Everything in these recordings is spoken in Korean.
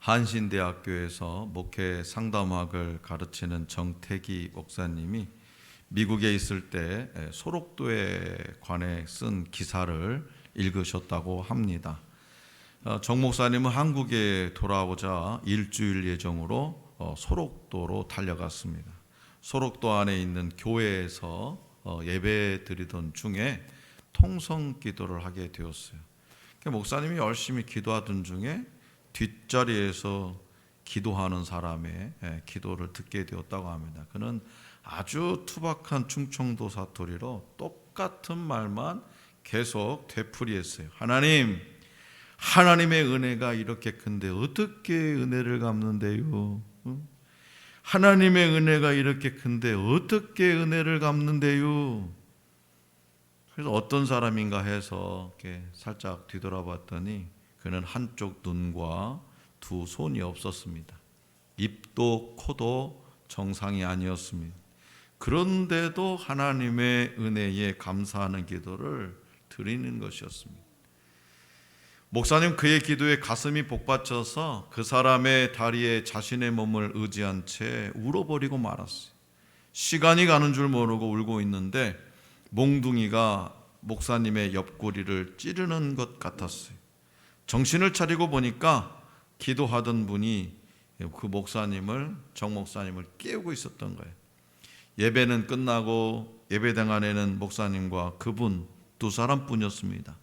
한신대학교에서 목회 상담학을 가르치는 정태기 목사님이 미국에 있을 때 소록도에 관해 쓴 기사를 읽으셨다고 합니다. 정 목사님은 한국에 돌아오자 일주일 예정으로 소록도로 달려갔습니다. 소록도 안에 있는 교회에서 예배 드리던 중에 통성 기도를 하게 되었어요. 목사님이 열심히 기도하던 중에 뒷자리에서 기도하는 사람의 기도를 듣게 되었다고 합니다. 그는 아주 투박한 충청도 사투리로 똑같은 말만 계속 되풀이했어요. 하나님의 은혜가 이렇게 큰데 어떻게 은혜를 갚는데요? 하나님의 은혜가 이렇게 큰데 어떻게 은혜를 갚는데요? 그래서 어떤 사람인가 해서 이렇게 살짝 뒤돌아봤더니 그는 한쪽 눈과 두 손이 없었습니다. 입도 코도 정상이 아니었습니다. 그런데도 하나님의 은혜에 감사하는 기도를 드리는 것이었습니다. 목사님 그의 기도에 가슴이 복받쳐서 그 사람의 다리에 자신의 몸을 의지한 채 울어버리고 말았어요. 시간이 가는 줄 모르고 울고 있는데 몽둥이가 목사님의 옆구리를 찌르는 것 같았어요. 정신을 차리고 보니까 기도하던 분이 그 정 목사님을 깨우고 있었던 거예요. 예배는 끝나고 예배당 안에는 목사님과 그분 두 사람뿐이었습니다.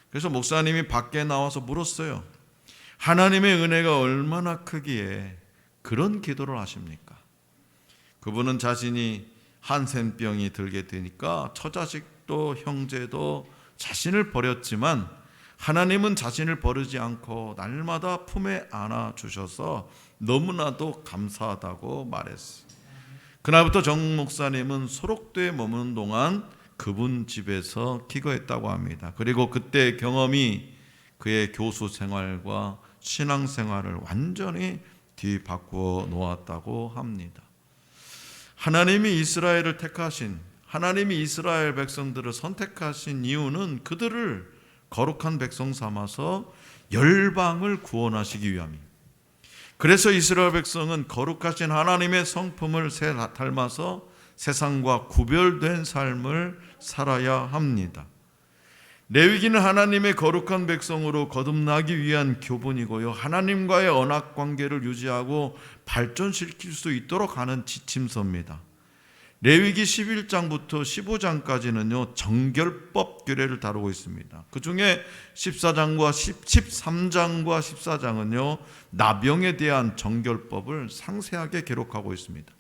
그래서 목사님이 밖에 나와서 물었어요. 하나님의 은혜가 얼마나 크기에 그런 기도를 하십니까? 그분은 자신이 한센병이 들게 되니까 처자식도 형제도 자신을 버렸지만 하나님은 자신을 버리지 않고 날마다 품에 안아주셔서 너무나도 감사하다고 말했어요. 그날부터 정 목사님은 소록도에 머무는 동안 그분 집에서 기거했다고 합니다. 그리고 그때의 경험이 그의 교수 생활과 신앙 생활을 완전히 뒤바꾸어 놓았다고 합니다. 하나님이 이스라엘 백성들을 선택하신 이유는 그들을 거룩한 백성 삼아서 열방을 구원하시기 위함입니다. 그래서 이스라엘 백성은 거룩하신 하나님의 성품을 닮아서 세상과 구별된 삶을 살아야 합니다. 레위기는 하나님의 거룩한 백성으로 거듭나기 위한 교본이고요, 하나님과의 언약 관계를 유지하고 발전시킬 수 있도록 하는 지침서입니다. 레위기 11장부터 15장까지는요 정결법 규례를 다루고 있습니다. 그 중에 13장과 14장은요 나병에 대한 정결법을 상세하게 기록하고 있습니다.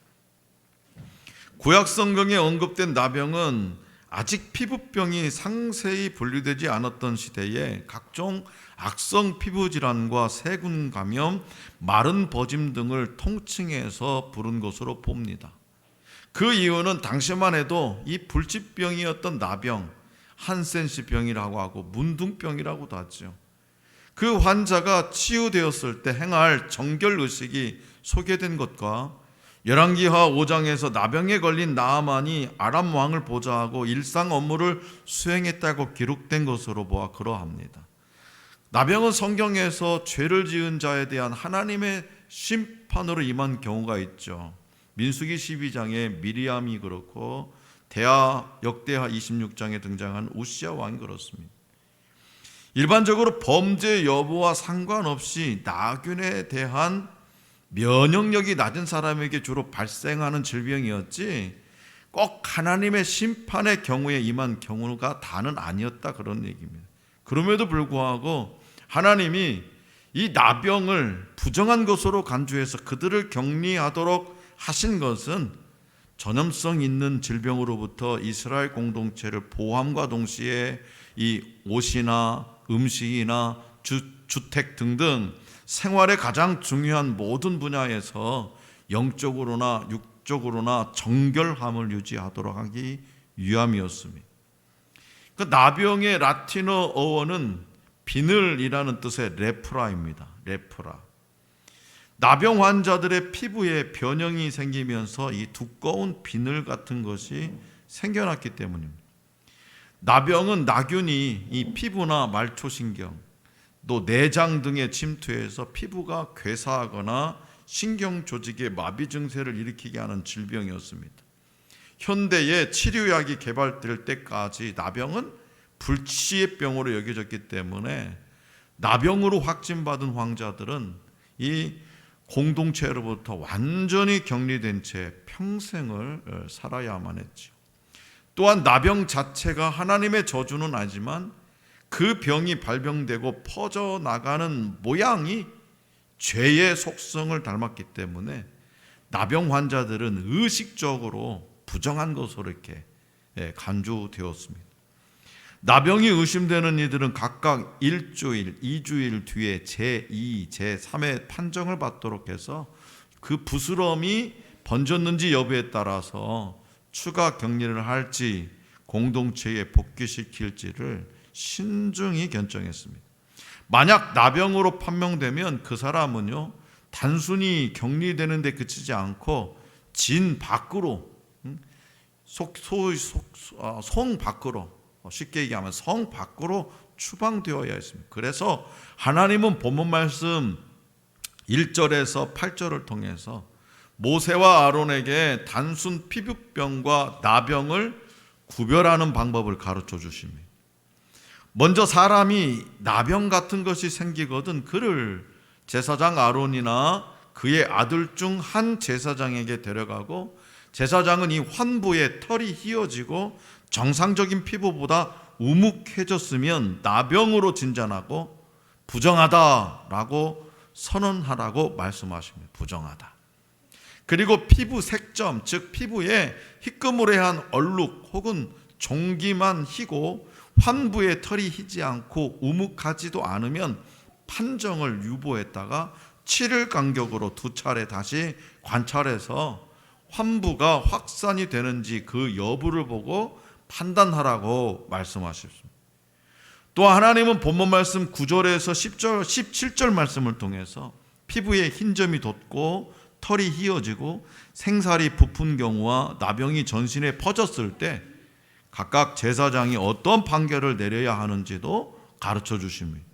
구약 성경에 언급된 나병은 아직 피부병이 상세히 분류되지 않았던 시대에 각종 악성 피부질환과 세균 감염, 마른 버짐 등을 통칭해서 부른 것으로 봅니다. 그 이유는 당시만 해도 이 불치병이었던 나병, 한센시병이라고 하고 문둥병이라고도 하죠. 그 환자가 치유되었을 때 행할 정결의식이 소개된 것과 열왕기하 5장에서 나병에 걸린 나아만이 아람 왕을 보좌하고 일상 업무를 수행했다고 기록된 것으로 보아 그러합니다. 나병은 성경에서 죄를 지은 자에 대한 하나님의 심판으로 임한 경우가 있죠. 민수기 12장에 미리암이 그렇고 역대하 26장에 등장한 우시야 왕이 그렇습니다. 일반적으로 범죄 여부와 상관없이 나균에 대한 면역력이 낮은 사람에게 주로 발생하는 질병이었지 꼭 하나님의 심판의 경우에 임한 경우가 다는 아니었다, 그런 얘기입니다. 그럼에도 불구하고 하나님이 이 나병을 부정한 것으로 간주해서 그들을 격리하도록 하신 것은 전염성 있는 질병으로부터 이스라엘 공동체를 보호함과 동시에 이 옷이나 음식이나 주택 등등 생활의 가장 중요한 모든 분야에서 영적으로나 육적으로나 정결함을 유지하도록 하기 위함이었습니다. 그 나병의 라틴어 어원은 비늘이라는 뜻의 레프라입니다. 레프라. 나병 환자들의 피부에 변형이 생기면서 이 두꺼운 비늘 같은 것이 생겨났기 때문입니다. 나병은 나균이 이 피부나 말초신경, 또 내장 등에 침투해서 피부가 괴사하거나 신경 조직의 마비 증세를 일으키게 하는 질병이었습니다. 현대에 치료약이 개발될 때까지 나병은 불치의 병으로 여겨졌기 때문에 나병으로 확진받은 환자들은 이 공동체로부터 완전히 격리된 채 평생을 살아야만 했죠. 또한 나병 자체가 하나님의 저주는 아니지만 그 병이 발병되고 퍼져나가는 모양이 죄의 속성을 닮았기 때문에 나병 환자들은 의식적으로 부정한 것으로 이렇게 간주되었습니다. 나병이 의심되는 이들은 각각 1주일, 2주일 뒤에 제2, 제3의 판정을 받도록 해서 그 부스럼이 번졌는지 여부에 따라서 추가 격리를 할지 공동체에 복귀시킬지를 신중히 결정했습니다. 만약 나병으로 판명되면 그 사람은요, 단순히 격리되는 데 그치지 않고 진 밖으로, 성 밖으로, 쉽게 얘기하면 성 밖으로 추방되어야 했습니다. 그래서 하나님은 본문 말씀 1절에서 8절을 통해서 모세와 아론에게 단순 피부병과 나병을 구별하는 방법을 가르쳐 주십니다. 먼저 사람이 나병 같은 것이 생기거든 그를 제사장 아론이나 그의 아들 중 한 제사장에게 데려가고 제사장은 이 환부에 털이 휘어지고 정상적인 피부보다 우묵해졌으면 나병으로 진단하고 부정하다라고 선언하라고 말씀하십니다. 부정하다. 그리고 피부 색점, 즉 피부에 희끄무레한 얼룩 혹은 종기만 희고 환부에 털이 희지 않고 우묵하지도 않으면 판정을 유보했다가 7일 간격으로 2차례 다시 관찰해서 환부가 확산이 되는지 그 여부를 보고 판단하라고 말씀하셨습니다. 또 하나님은 본문 말씀 9절에서 10절, 17절 말씀을 통해서 피부에 흰 점이 돋고 털이 휘어지고 생살이 부푼 경우와 나병이 전신에 퍼졌을 때 각각 제사장이 어떤 판결을 내려야 하는지도 가르쳐 주십니다.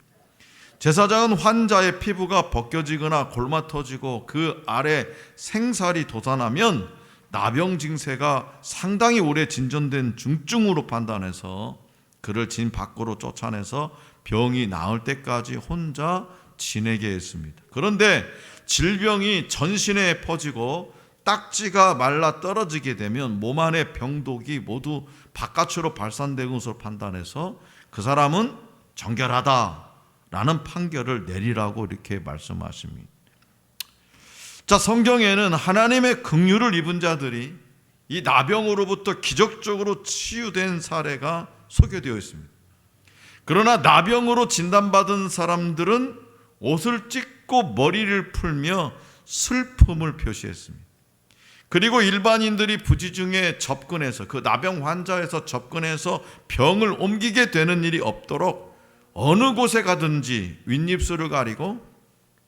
제사장은 환자의 피부가 벗겨지거나 골마 터지고 그 아래 생살이 돋아나면 나병 증세가 상당히 오래 진전된 중증으로 판단해서 그를 진 밖으로 쫓아내서 병이 나을 때까지 혼자 지내게 했습니다. 그런데 질병이 전신에 퍼지고 딱지가 말라 떨어지게 되면 몸 안의 병독이 모두 바깥으로 발산된 것으로 판단해서 그 사람은 정결하다라는 판결을 내리라고 이렇게 말씀하십니다. 자, 성경에는 하나님의 긍휼을 입은 자들이 이 나병으로부터 기적적으로 치유된 사례가 소개되어 있습니다. 그러나 나병으로 진단받은 사람들은 옷을 찢고 머리를 풀며 슬픔을 표시했습니다. 그리고 일반인들이 부지중에 접근해서 그 나병 환자에서 접근해서 병을 옮기게 되는 일이 없도록 어느 곳에 가든지 윗입술을 가리고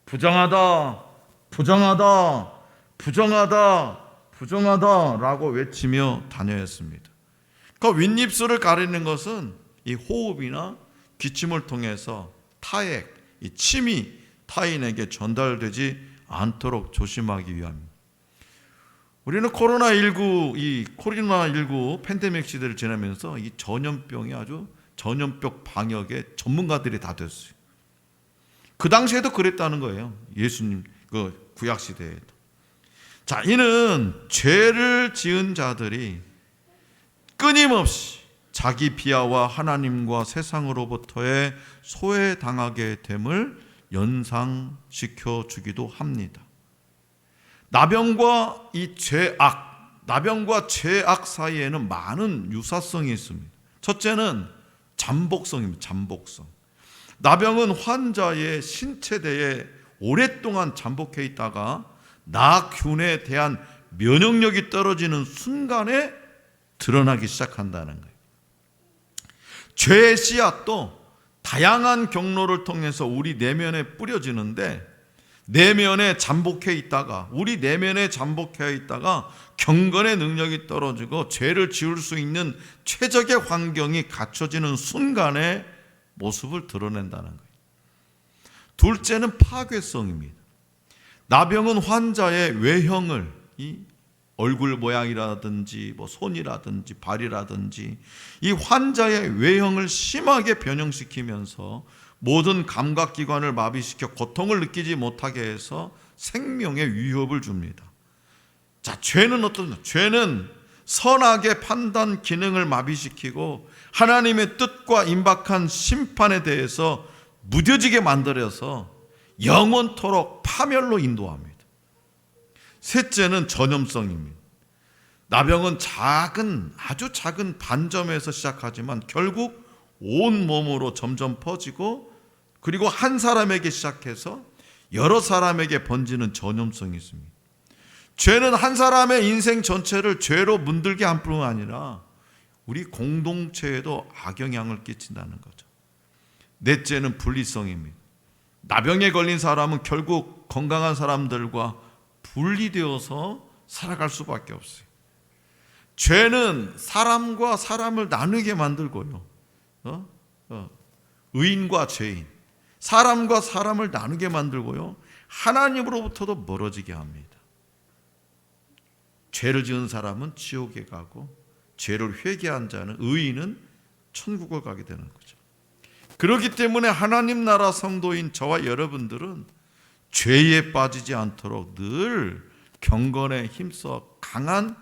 부정하다, 부정하다, 부정하다, 부정하다라고 외치며 다녀왔습니다. 그 윗입술을 가리는 것은 이 호흡이나 기침을 통해서 타액, 이 침이 타인에게 전달되지 않도록 조심하기 위함입니다. 우리는 코로나19 팬데믹 시대를 지나면서 이 전염병이 아주 전염병 방역의 전문가들이 다 됐어요. 그 당시에도 그랬다는 거예요. 예수님 그 구약 시대에도. 자, 이는 죄를 지은 자들이 끊임없이 자기 비하와 하나님과 세상으로부터의 소외당하게 됨을 연상시켜 주기도 합니다. 나병과 죄악 사이에는 많은 유사성이 있습니다. 첫째는 잠복성입니다. 잠복성. 나병은 환자의 신체대에 오랫동안 잠복해 있다가 나균에 대한 면역력이 떨어지는 순간에 드러나기 시작한다는 거예요. 죄의 씨앗도 다양한 경로를 통해서 우리 내면에 뿌려지는데 우리 내면에 잠복해 있다가 경건의 능력이 떨어지고 죄를 지을 수 있는 최적의 환경이 갖춰지는 순간에 모습을 드러낸다는 거예요. 둘째는 파괴성입니다. 나병은 환자의 외형을, 이 얼굴 모양이라든지 손이라든지 발이라든지 이 환자의 외형을 심하게 변형시키면서 모든 감각기관을 마비시켜 고통을 느끼지 못하게 해서 생명에 위협을 줍니다. 자, 죄는 어떤? 죄는 선악의 판단 기능을 마비시키고 하나님의 뜻과 임박한 심판에 대해서 무뎌지게 만들어서 영원토록 파멸로 인도합니다. 셋째는 전염성입니다. 나병은 아주 작은 반점에서 시작하지만 결국 온 몸으로 점점 퍼지고 그리고 한 사람에게 시작해서 여러 사람에게 번지는 전염성이 있습니다. 죄는 한 사람의 인생 전체를 죄로 문들게 한 뿐만 아니라 우리 공동체에도 악영향을 끼친다는 거죠. 넷째는 분리성입니다. 나병에 걸린 사람은 결국 건강한 사람들과 분리되어서 살아갈 수밖에 없어요. 죄는 사람과 사람을 나누게 만들고요. 의인과 죄인, 사람과 사람을 나누게 만들고요. 하나님으로부터도 멀어지게 합니다. 죄를 지은 사람은 지옥에 가고 죄를 회개한 자는 의인은 천국을 가게 되는 거죠. 그렇기 때문에 하나님 나라 성도인 저와 여러분들은 죄에 빠지지 않도록 늘 경건에 힘써 강한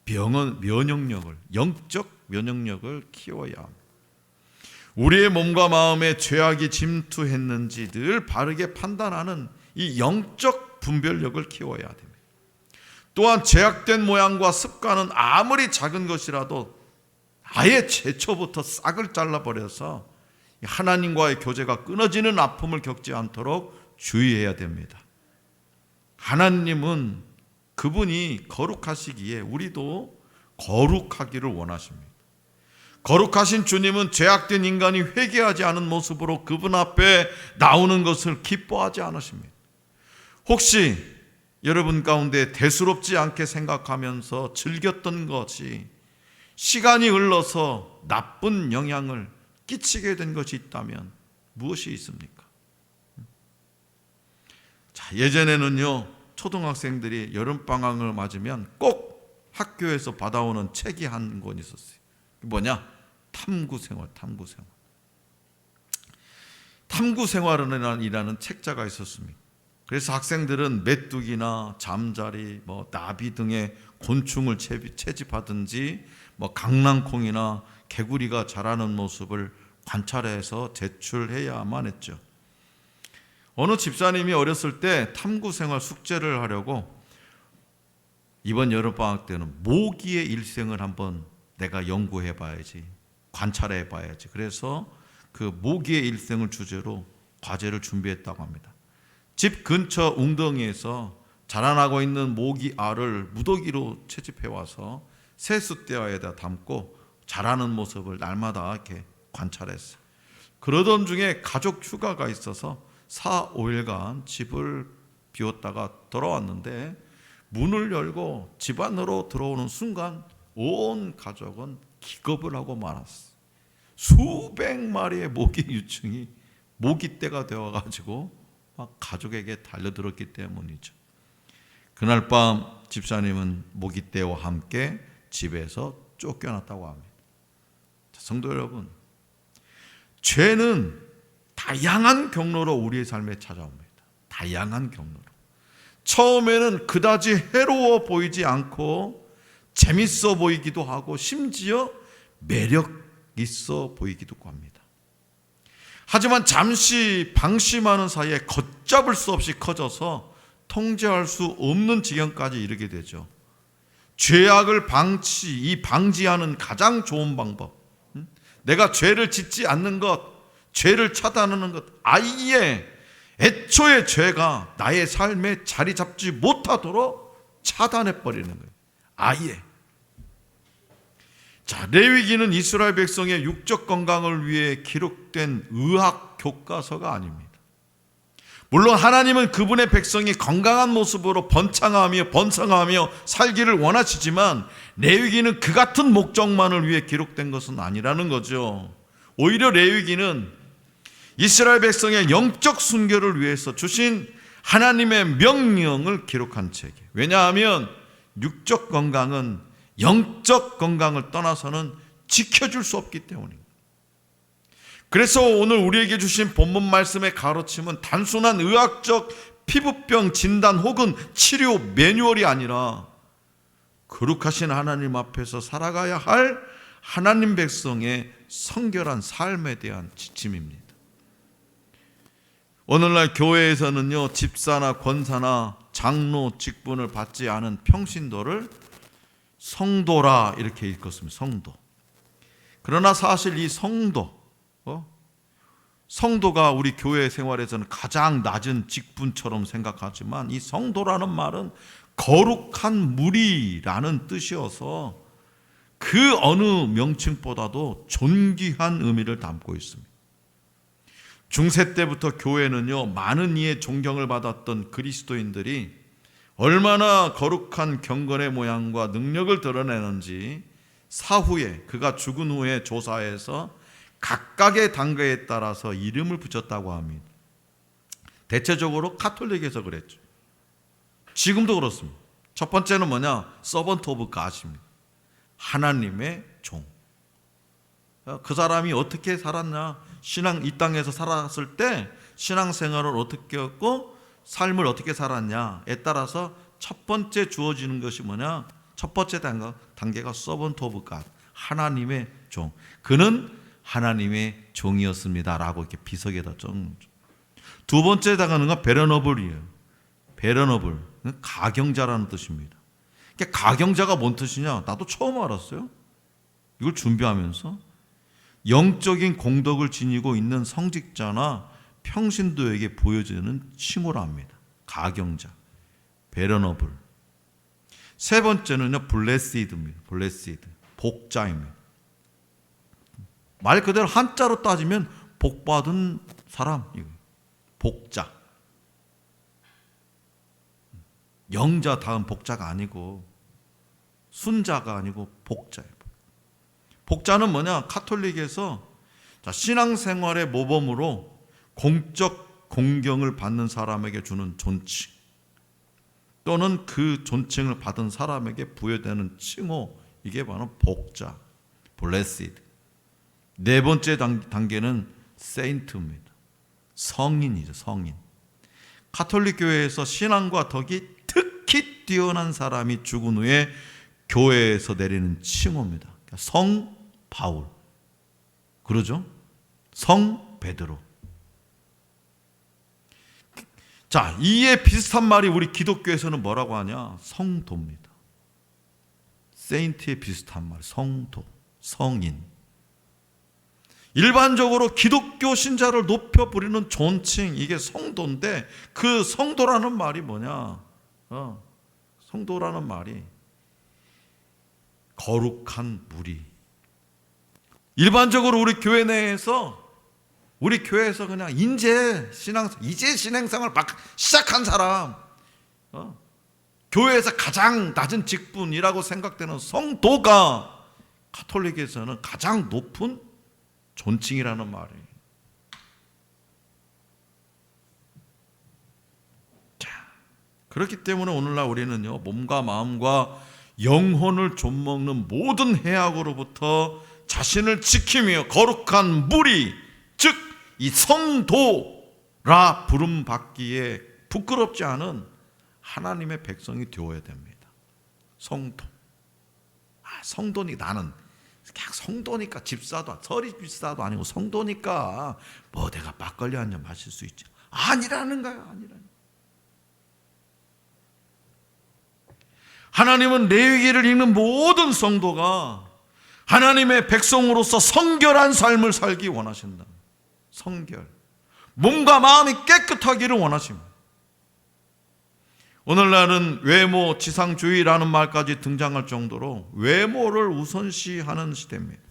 면역력을, 영적 면역력을 키워야 합니다. 우리의 몸과 마음에 죄악이 침투했는지 늘 바르게 판단하는 이 영적 분별력을 키워야 됩니다. 또한 죄악된 모양과 습관은 아무리 작은 것이라도 아예 최초부터 싹을 잘라버려서 하나님과의 교제가 끊어지는 아픔을 겪지 않도록 주의해야 됩니다. 하나님은 그분이 거룩하시기에 우리도 거룩하기를 원하십니다. 거룩하신 주님은 죄악된 인간이 회개하지 않은 모습으로 그분 앞에 나오는 것을 기뻐하지 않으십니다. 혹시 여러분 가운데 대수롭지 않게 생각하면서 즐겼던 것이 시간이 흘러서 나쁜 영향을 끼치게 된 것이 있다면 무엇이 있습니까? 자, 예전에는요, 초등학생들이 여름방학을 맞으면 꼭 학교에서 받아오는 책이 한 권 있었어요. 뭐냐? 탐구생활. 탐구생활이라는 책자가 있었습니다. 그래서 학생들은 메뚜기나 잠자리, 나비 등의 곤충을 채집하든지 강낭콩이나 개구리가 자라는 모습을 관찰해서 제출해야만 했죠. 어느 집사님이 어렸을 때 탐구생활 숙제를 하려고 이번 여름방학 때는 모기의 일생을 한번 내가 연구해봐야지, 관찰해봐야지. 그래서 그 모기의 일생을 주제로 과제를 준비했다고 합니다. 집 근처 웅덩이에서 자라나고 있는 모기 알을 무더기로 채집해와서 세숫대야에다 담고 자라는 모습을 날마다 이렇게 관찰했어요. 그러던 중에 가족 휴가가 있어서 4, 5일간 집을 비웠다가 돌아왔는데 문을 열고 집 안으로 들어오는 순간 온 가족은 기겁을 하고 말았어요. 수백 마리의 모기 유충이 모기떼가 되어가지고 막 가족에게 달려들었기 때문이죠. 그날 밤 집사님은 모기떼와 함께 집에서 쫓겨났다고 합니다. 자, 성도 여러분, 죄는 다양한 경로로 우리의 삶에 찾아옵니다. 다양한 경로로. 처음에는 그다지 해로워 보이지 않고 재밌어 보이기도 하고 심지어 매력 있어 보이기도 합니다. 하지만 잠시 방심하는 사이에 걷잡을 수 없이 커져서 통제할 수 없는 지경까지 이르게 되죠. 죄악을 방지하는 가장 좋은 방법, 내가 죄를 짓지 않는 것, 죄를 차단하는 것, 아예 애초에 죄가 나의 삶에 자리 잡지 못하도록 차단해버리는 거예요. 아예. 자, 레위기는 이스라엘 백성의 육적 건강을 위해 기록된 의학 교과서가 아닙니다. 물론 하나님은 그분의 백성이 건강한 모습으로 번창하며 살기를 원하시지만 레위기는 그 같은 목적만을 위해 기록된 것은 아니라는 거죠. 오히려 레위기는 이스라엘 백성의 영적 순결을 위해서 주신 하나님의 명령을 기록한 책이에요. 왜냐하면 육적 건강은 영적 건강을 떠나서는 지켜줄 수 없기 때문입니다. 그래서 오늘 우리에게 주신 본문 말씀의 가르침은 단순한 의학적 피부병 진단 혹은 치료 매뉴얼이 아니라 거룩하신 하나님 앞에서 살아가야 할 하나님 백성의 성결한 삶에 대한 지침입니다. 오늘날 교회에서는요, 집사나 권사나 장로 직분을 받지 않은 평신도를 성도라 이렇게 읽었습니다. 성도. 그러나 사실 이 성도가 우리 교회 생활에서는 가장 낮은 직분처럼 생각하지만 이 성도라는 말은 거룩한 무리라는 뜻이어서 그 어느 명칭보다도 존귀한 의미를 담고 있습니다. 중세 때부터 교회는요, 많은 이의 존경을 받았던 그리스도인들이 얼마나 거룩한 경건의 모양과 능력을 드러내는지 사후에 그가 죽은 후에 조사해서 각각의 단계에 따라서 이름을 붙였다고 합니다. 대체적으로 카톨릭에서 그랬죠. 지금도 그렇습니다. 첫 번째는 뭐냐? 서번트 오브 갓입니다. 하나님의 종. 그 사람이 어떻게 살았냐? 이 땅에서 살았을 때 신앙생활을 어떻게 했고 삶을 어떻게 살았냐에 따라서 첫 번째 주어지는 것이 뭐냐? 첫 번째 단계가 서번트 오브 갓, 하나님의 종. 그는 하나님의 종이었습니다 라고 이렇게 비석에다 적는. 두 번째 단계는 베러너블이에요. 베러너블, 가경자라는 뜻입니다. 가경자가 뭔 뜻이냐? 나도 처음 알았어요. 이걸 준비하면서 영적인 공덕을 지니고 있는 성직자나 평신도에게 보여지는 칭호라 합니다. 가경자, 베러너블. 세 번째는요, 블레시드입니다. 블레시드, 복자입니다. 말 그대로 한자로 따지면 복받은 사람, 복자. 영자 다음 복자가 아니고 순자가 아니고 복자예요. 복자는 뭐냐? 카톨릭에서 신앙생활의 모범으로 공적 공경을 받는 사람에게 주는 존칭 또는 그 존칭을 받은 사람에게 부여되는 칭호, 이게 바로 복자, 블레시드. 네 번째 단계는 세인트입니다. 성인이죠, 성인. 카톨릭 교회에서 신앙과 덕이 특히 뛰어난 사람이 죽은 후에 교회에서 내리는 칭호입니다. 성 바울, 그러죠? 성 베드로. 자, 이에 비슷한 말이 우리 기독교에서는 뭐라고 하냐? 성도입니다. 세인트에 비슷한 말, 성도, 성인. 일반적으로 기독교 신자를 높여 부리는 존칭, 이게 성도인데 그 성도라는 말이 뭐냐? 성도라는 말이 거룩한 무리. 일반적으로 우리 교회에서 그냥 이제 신앙생활 막 시작한 사람, 교회에서 가장 낮은 직분이라고 생각되는 성도가 카톨릭에서는 가장 높은 존칭이라는 말이에요. 자, 그렇기 때문에 오늘날 우리는요, 몸과 마음과 영혼을 좀먹는 모든 해악으로부터 자신을 지키며 거룩한 무리, 즉 이 성도라 부름 받기에 부끄럽지 않은 하나님의 백성이 되어야 됩니다. 성도. 성도니 나는 그냥 성도니까 집사도 서리 집사도 아니고 성도니까 뭐 내가 막걸리 한 잔 마실 수 있지. 아니라는 거야, 아니라는. 하나님은 레위기를 읽는 모든 성도가 하나님의 백성으로서 성결한 삶을 살기 원하신다. 성결. 몸과 마음이 깨끗하기를 원하십니다. 오늘날은 외모 지상주의라는 말까지 등장할 정도로 외모를 우선시하는 시대입니다.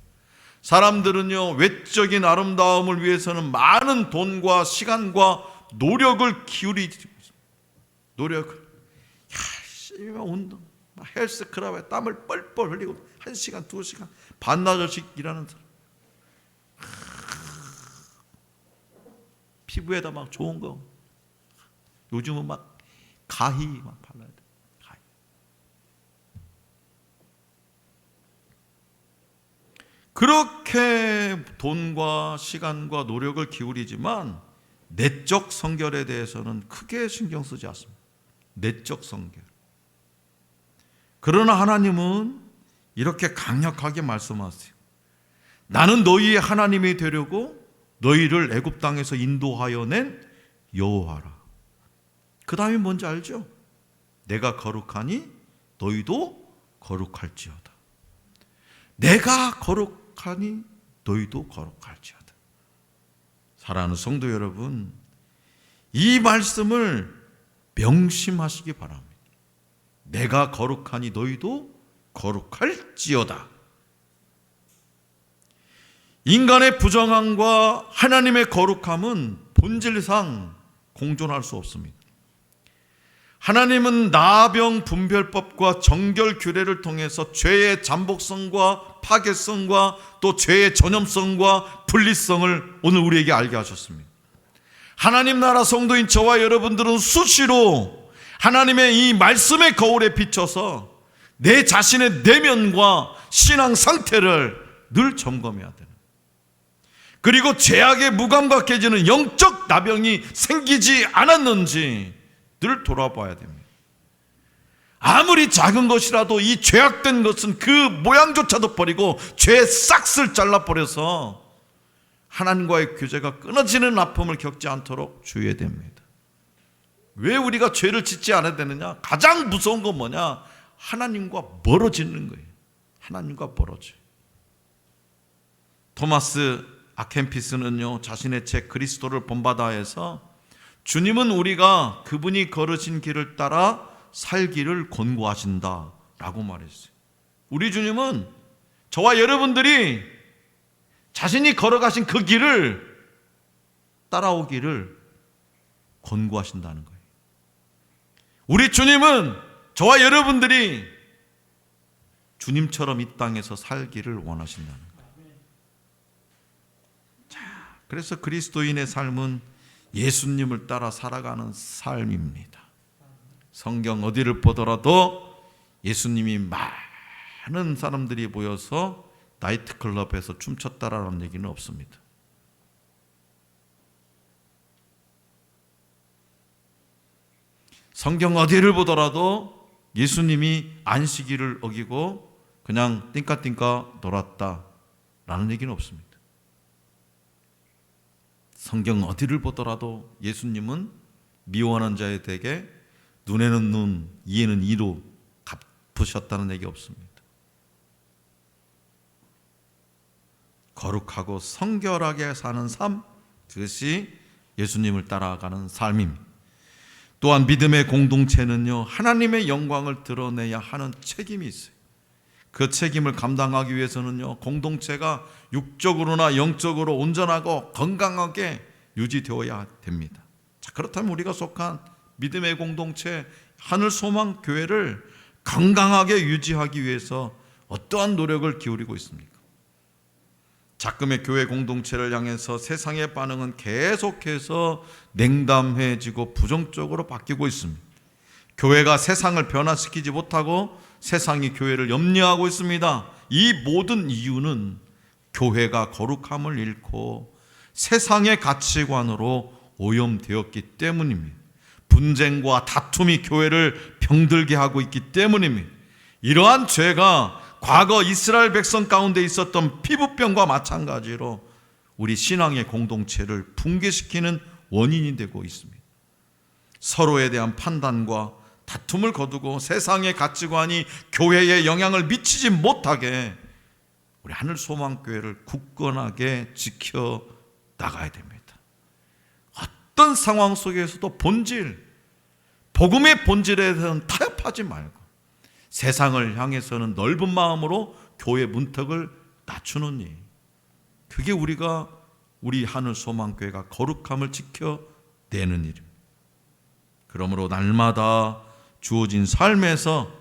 사람들은요, 외적인 아름다움을 위해서는 많은 돈과 시간과 노력을 기울이고 있습니다. 노력을. 운동, 헬스 클럽에 땀을 뻘뻘 흘리고 1시간, 2시간 반나절씩 일하는 사람. 피부에다 막 좋은 거. 요즘은 막 가히 막 발라야 돼. 가히. 그렇게 돈과 시간과 노력을 기울이지만 내적 성결에 대해서는 크게 신경 쓰지 않습니다. 내적 성결. 그러나 하나님은 이렇게 강력하게 말씀하세요. 나는 너희의 하나님이 되려고 너희를 애굽 땅에서 인도하여 낸 여호와라. 그 다음이 뭔지 알죠? 내가 거룩하니 너희도 거룩할지어다. 내가 거룩하니 너희도 거룩할지어다. 사랑하는 성도 여러분, 이 말씀을 명심하시기 바랍니다. 내가 거룩하니 너희도 거룩할지어다. 인간의 부정함과 하나님의 거룩함은 본질상 공존할 수 없습니다. 하나님은 나병 분별법과 정결 규례를 통해서 죄의 잠복성과 파괴성과 또 죄의 전염성과 분리성을 오늘 우리에게 알게 하셨습니다. 하나님 나라 성도인 저와 여러분들은 수시로 하나님의 이 말씀의 거울에 비춰서 내 자신의 내면과 신앙 상태를 늘 점검해야 되는, 그리고 죄악에 무감각해지는 영적 나병이 생기지 않았는지 늘 돌아봐야 됩니다. 아무리 작은 것이라도 이 죄악된 것은 그 모양조차도 버리고 죄의 싹을 잘라버려서 하나님과의 교제가 끊어지는 아픔을 겪지 않도록 주의해야 됩니다. 왜 우리가 죄를 짓지 않아야 되느냐? 가장 무서운 건 뭐냐? 하나님과 멀어지는 거예요. 하나님과 멀어져요. 토마스 아켄피스는요, 자신의 책 그리스도를 본받아에서 주님은 우리가 그분이 걸으신 길을 따라 살기를 권고하신다 라고 말했어요. 우리 주님은 저와 여러분들이 자신이 걸어가신 그 길을 따라오기를 권고하신다는 거예요. 우리 주님은 저와 여러분들이 주님처럼 이 땅에서 살기를 원하신다는 거예요. 자, 그래서 그리스도인의 삶은 예수님을 따라 살아가는 삶입니다. 성경 어디를 보더라도 예수님이 많은 사람들이 모여서 나이트클럽에서 춤췄다라는 얘기는 없습니다. 성경 어디를 보더라도 예수님이 안식일을 어기고 그냥 띵까띵까 놀았다라는 얘기는 없습니다. 성경 어디를 보더라도 예수님은 미워하는 자에게 눈에는 눈, 이에는 이로 갚으셨다는 얘기 없습니다. 거룩하고 성결하게 사는 삶, 그것이 예수님을 따라가는 삶입니다. 또한 믿음의 공동체는요, 하나님의 영광을 드러내야 하는 책임이 있어요. 그 책임을 감당하기 위해서는요, 공동체가 육적으로나 영적으로 온전하고 건강하게 유지되어야 됩니다. 자, 그렇다면 우리가 속한 믿음의 공동체 하늘소망교회를 건강하게 유지하기 위해서 어떠한 노력을 기울이고 있습니까? 작금의 교회 공동체를 향해서 세상의 반응은 계속해서 냉담해지고 부정적으로 바뀌고 있습니다. 교회가 세상을 변화시키지 못하고 세상이 교회를 염려하고 있습니다. 이 모든 이유는 교회가 거룩함을 잃고 세상의 가치관으로 오염되었기 때문입니다. 분쟁과 다툼이 교회를 병들게 하고 있기 때문입니다. 이러한 죄가 과거 이스라엘 백성 가운데 있었던 피부병과 마찬가지로 우리 신앙의 공동체를 붕괴시키는 원인이 되고 있습니다. 서로에 대한 판단과 다툼을 거두고 세상의 가치관이 교회에 영향을 미치지 못하게 우리 하늘소망교회를 굳건하게 지켜 나가야 됩니다. 어떤 상황 속에서도 복음의 본질에 대해서는 타협하지 말고 세상을 향해서는 넓은 마음으로 교회 문턱을 낮추는 일, 그게 우리 하늘소망교회가 거룩함을 지켜내는 일입니다. 그러므로 날마다 주어진 삶에서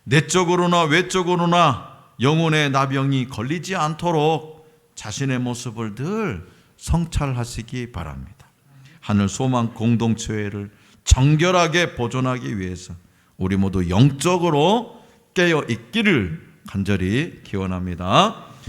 내적으로나 외적으로나 영혼의 나병이 걸리지 않도록 자신의 모습을 늘 성찰하시기 바랍니다. 하늘 소망 공동체를 정결하게 보존하기 위해서 우리 모두 영적으로 깨어 있기를 간절히 기원합니다.